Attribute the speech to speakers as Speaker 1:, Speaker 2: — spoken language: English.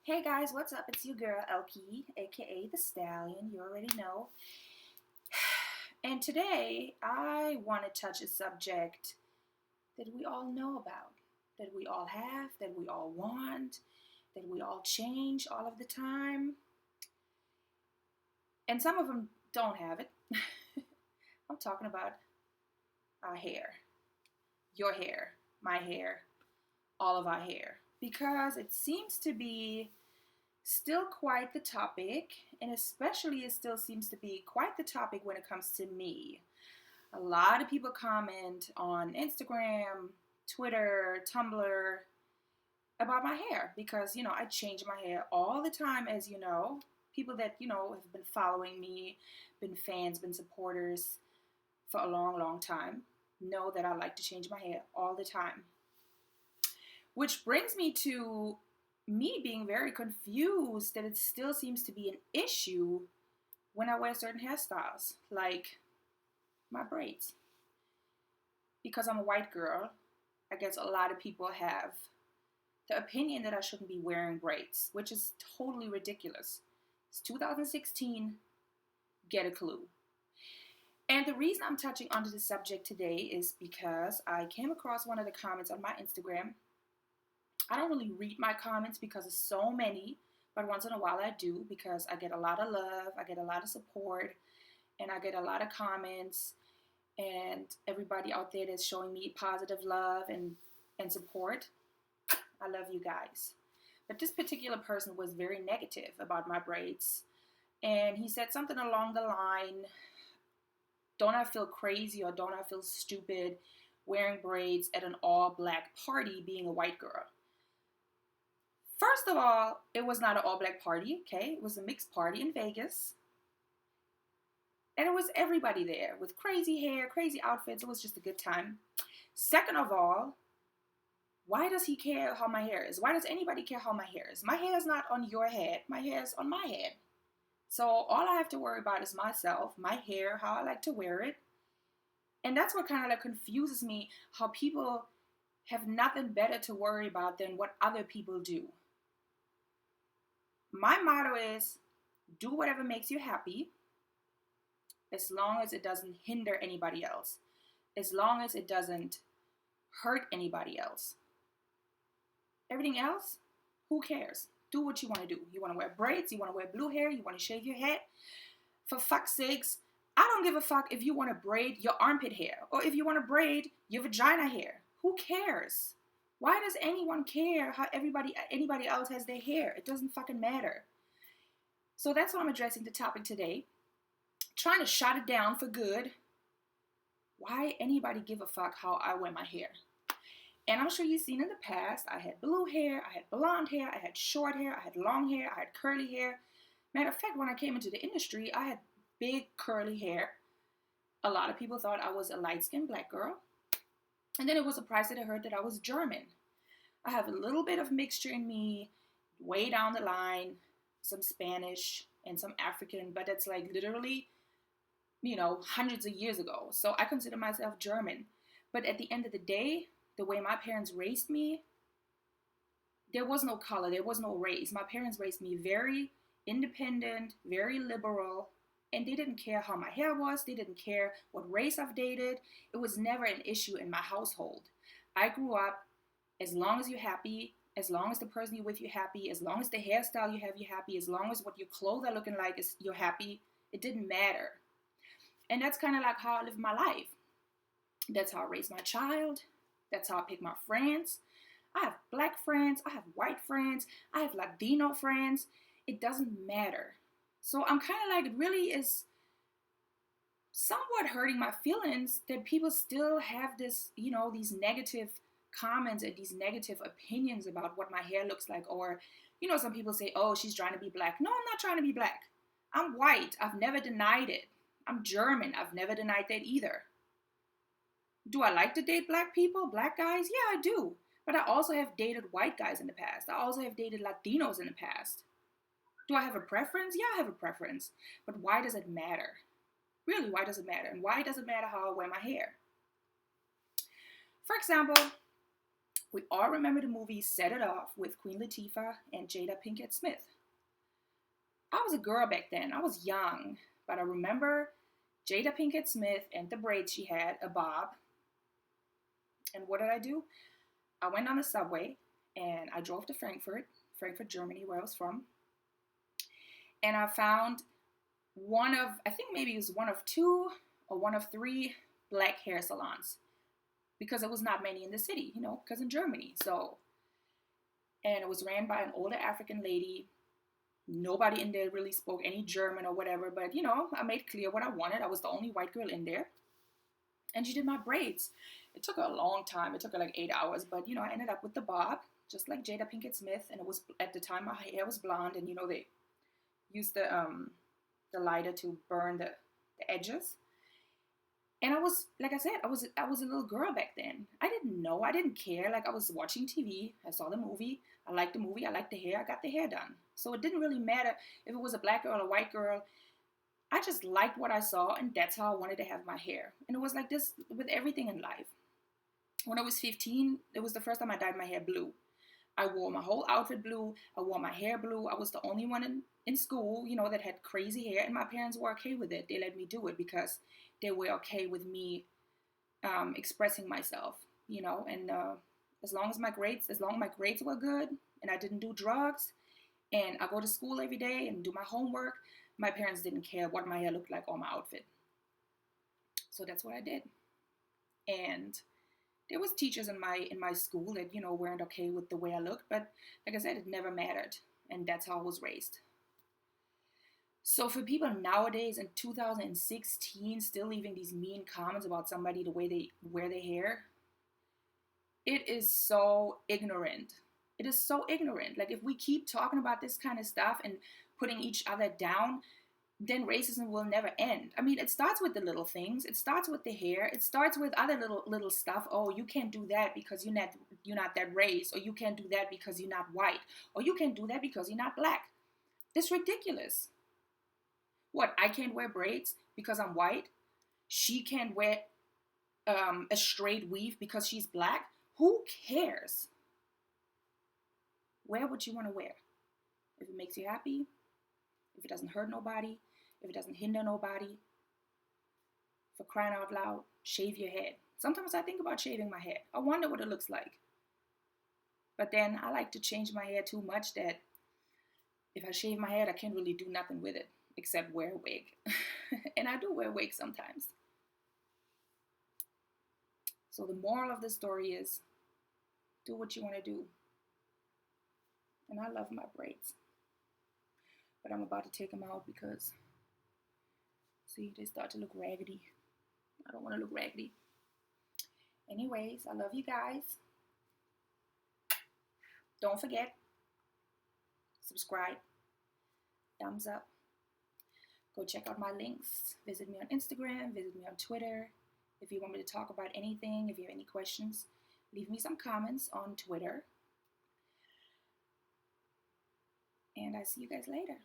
Speaker 1: Hey guys, what's up? It's your girl Elke, aka the Stallion. You already know. And today I want to touch a subject that we all know about, that we all have, that we all want, that we all change all of the time. And some of them don't have it. I'm talking about our hair, your hair, my hair, all of our hair. Because it seems to be still quite the topic, and especially it still seems to be quite the topic when it comes to me. A lot of people comment on Instagram, Twitter, Tumblr about my hair because, I change my hair all the time, as you know. People that, have been following me, been fans, been supporters for a long, long time know that I like to change my hair all the time. Which brings me to me being very confused that it still seems to be an issue when I wear certain hairstyles, like my braids. Because I'm a white girl, I guess a lot of people have the opinion that I shouldn't be wearing braids, which is totally ridiculous. It's 2016, get a clue. And the reason I'm touching onto this subject today is because I came across one of the comments on my Instagram. I don't really read my comments because there's so many, but once in a while I do because I get a lot of love, I get a lot of support, and I get a lot of comments, and everybody out there that's showing me positive love and support. I love you guys. But this particular person was very negative about my braids, and he said something along the line, don't I feel crazy or don't I feel stupid wearing braids at an all-black party being a white girl? First of all, it was not an all-black party, okay? It was a mixed party in Vegas. And it was everybody there with crazy hair, crazy outfits. It was just a good time. Second of all, why does he care how my hair is? Why does anybody care how my hair is? My hair is not on your head. My hair is on my head. So all I have to worry about is myself, my hair, how I like to wear it. And that's what kind of confuses me, how people have nothing better to worry about than what other people do. My motto is, do whatever makes you happy, as long as it doesn't hinder anybody else, as long as it doesn't hurt anybody else. Everything else, who cares? Do what you want to do. You want to wear braids, you want to wear blue hair, you want to shave your head. For fuck's sakes, I don't give a fuck if you want to braid your armpit hair or if you want to braid your vagina hair. Who cares? Why does anyone care how anybody else has their hair? It doesn't fucking matter. So that's why I'm addressing the topic today. Trying to shut it down for good. Why anybody give a fuck how I wear my hair? And I'm sure you've seen in the past, I had blue hair, I had blonde hair, I had short hair, I had long hair, I had curly hair. Matter of fact, when I came into the industry, I had big curly hair. A lot of people thought I was a light-skinned black girl. And then it was surprised that I heard that I was German. I have a little bit of mixture in me, way down the line, some Spanish and some African, but that's like literally, hundreds of years ago. So I consider myself German. But at the end of the day, the way my parents raised me, there was no color, there was no race. My parents raised me very independent, very liberal, and they didn't care how my hair was. They didn't care what race I've dated. It was never an issue in my household. I grew up, as long as you're happy, as long as the person you're with you're happy, as long as the hairstyle you have you're happy, as long as what your clothes are looking like is you're happy, it didn't matter. And that's kind of like how I live my life. That's how I raise my child. That's how I pick my friends. I have black friends. I have white friends. I have Latino friends. It doesn't matter. So I'm kind of like, it really is somewhat hurting my feelings that people still have this, these negative comments and these negative opinions about what my hair looks like. Or, some people say, oh, she's trying to be black. No, I'm not trying to be black. I'm white. I've never denied it. I'm German. I've never denied that either. Do I like to date black people, black guys? Yeah, I do. But I also have dated white guys in the past. I also have dated Latinos in the past. Do I have a preference? Yeah, I have a preference. But why does it matter? Really, why does it matter? And why does it matter how I wear my hair? For example, We all remember the movie Set It Off with Queen Latifah and Jada Pinkett Smith. I was a girl back then. I was young, but I remember Jada Pinkett Smith and the braids she had, a bob. And what did I do? I went on the subway and I drove to Frankfurt, Germany, where I was from. And I found I think maybe it was one of 2 or one of 3 black hair salons, because there was not many in the city, because in Germany. And it was ran by an older African lady. Nobody in there really spoke any German or whatever, but I made clear what I wanted. I was the only white girl in there. And she did my braids. It took her a long time. It took her like 8 hours, but I ended up with the bob, just like Jada Pinkett Smith. And it was, at the time, my hair was blonde, and they used the lighter to burn the edges. And I was, like I said, I was a little girl back then. I didn't know. I didn't care. Like, I was watching TV. I saw the movie. I liked the movie. I liked the hair. I got the hair done. So it didn't really matter if it was a black girl or a white girl. I just liked what I saw, and that's how I wanted to have my hair. And it was like this with everything in life. When I was 15, it was the first time I dyed my hair blue. I wore my whole outfit blue. I wore my hair blue. I was the only one in school, that had crazy hair, and my parents were okay with it. They let me do it because they were okay with me expressing myself, and as long as my grades were good and I didn't do drugs and I go to school every day and do my homework, my parents didn't care what my hair looked like or my outfit. So that's what I did. And there was teachers in my school that, weren't okay with the way I looked, but like I said, it never mattered. And that's how I was raised. So for people nowadays in 2016 still leaving these mean comments about somebody, the way they wear their hair, it is so ignorant. It is so ignorant. Like, if we keep talking about this kind of stuff and putting each other down, then racism will never end. I mean, it starts with the little things. It starts with the hair. It starts with other little stuff. Oh, you can't do that because you're not that race, or you can't do that because you're not white, or you can't do that because you're not black. It's ridiculous. What, I can't wear braids because I'm white? She can't wear a straight weave because she's black? Who cares? Wear what you want to wear. If it makes you happy, if it doesn't hurt nobody, if it doesn't hinder nobody, for crying out loud, shave your head. Sometimes I think about shaving my head. I wonder what it looks like. But then I like to change my hair too much that if I shave my head, I can't really do nothing with it except wear a wig. And I do wear wigs sometimes. So the moral of the story is, do what you want to do. And I love my braids. But I'm about to take them out because, see, they start to look raggedy. I don't want to look raggedy. Anyways, I love you guys. Don't forget, subscribe, thumbs up. Go check out my links. Visit me on Instagram, visit me on Twitter. If you want me to talk about anything, if you have any questions, leave me some comments on Twitter. And I see you guys later.